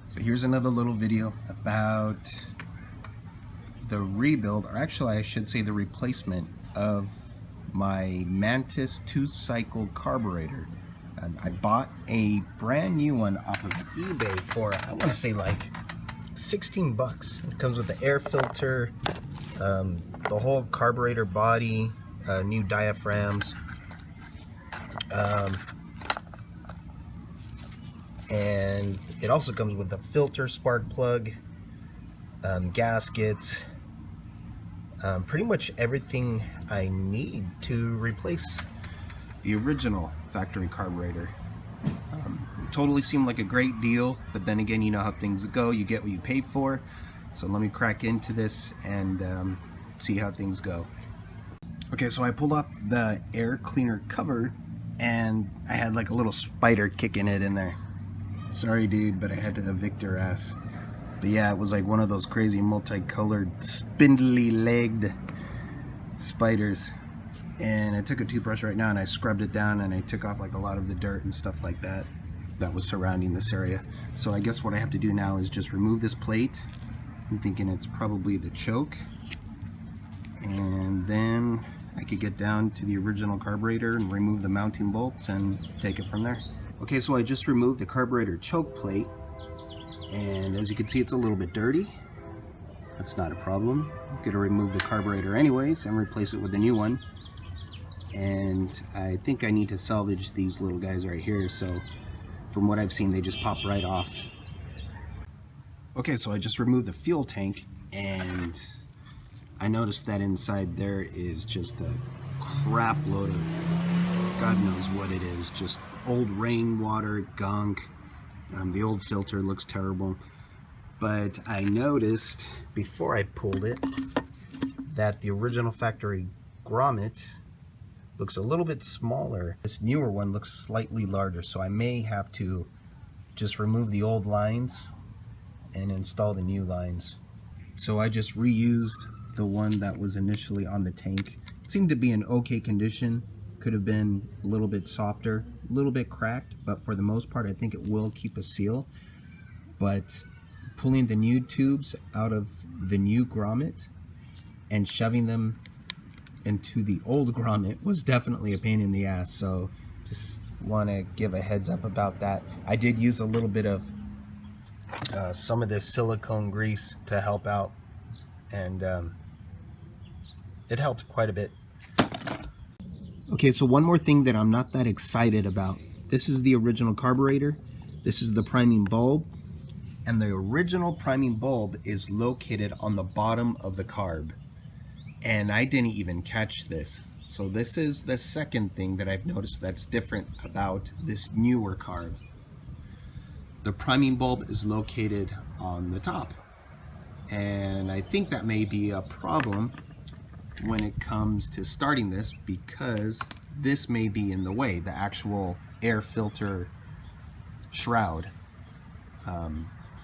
So here's another little video about the rebuild, or actually I should say the replacement of my Mantis 2-cycle carburetor. I bought a brand new one off of eBay for, I want to say like 16 bucks. It comes with the air filter, the whole carburetor body, new diaphragms, and it also comes with a filter, spark plug, gaskets, pretty much everything I need to replace the original factory carburetor. It totally seemed like a great deal, but then again, you know how things go. You get what you pay for. So let me crack into this and see how things go. Okay, so I pulled off the air cleaner cover and I had like a little spider kicking it in there. Sorry dude, but I had to evict her ass. But yeah, it was like one of those crazy multicolored spindly legged spiders. And I took a toothbrush right now and I scrubbed it down and I took off like a lot of the dirt and stuff like that that was surrounding this area. So I guess what I have to do now is just remove this plate. I'm thinking it's probably the choke. And then I could get down to the original carburetor and remove the mounting bolts and take it from there. Okay, so I just removed the carburetor choke plate. And as you can see, it's a little bit dirty. That's not a problem. I'm gonna remove the carburetor anyways and replace it with a new one. And I think I need to salvage these little guys right here. So from what I've seen, they just pop right off. Okay, so I just removed the fuel tank and I noticed that inside there is just a crap load of God knows what it is. Just old rainwater gunk. The old filter looks terrible. But I noticed before I pulled it that the original factory grommet looks a little bit smaller. This newer one looks slightly larger, so I may have to just remove the old lines and install the new lines. So I just reused the one that was initially on the tank. It seemed to be in okay condition. Could have been a little bit softer, a little bit cracked, but for the most part I think it will keep a seal. But pulling the new tubes out of the new grommet and shoving them into the old grommet was definitely a pain in the ass, so just want to give a heads up about that. I did use a little bit of some of this silicone grease to help out, and it helped quite a bit. Okay, so one more thing that I'm not that excited about. This is the original carburetor. This is the priming bulb, and the original priming bulb is located on the bottom of the carb. And I didn't even catch this. So this is the second thing that I've noticed that's different about this newer carb. The priming bulb is located on the top. And I think that may be a problem when it comes to starting this, because this may be in the way, the actual air filter shroud.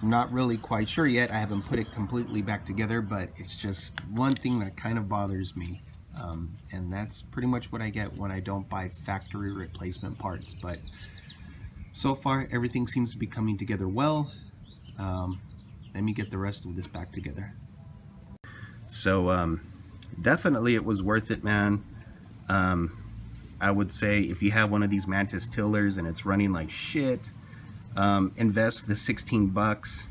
Not really quite sure yet. I haven't put it completely back together, but it's just one thing that kind of bothers me. And that's pretty much what I get when I don't buy factory replacement parts. But so far, everything seems to be coming together well. Let me get the rest of this back together. So definitely it was worth it, man. I would say if you have one of these Mantis tillers and it's running like shit, invest the 16 bucks.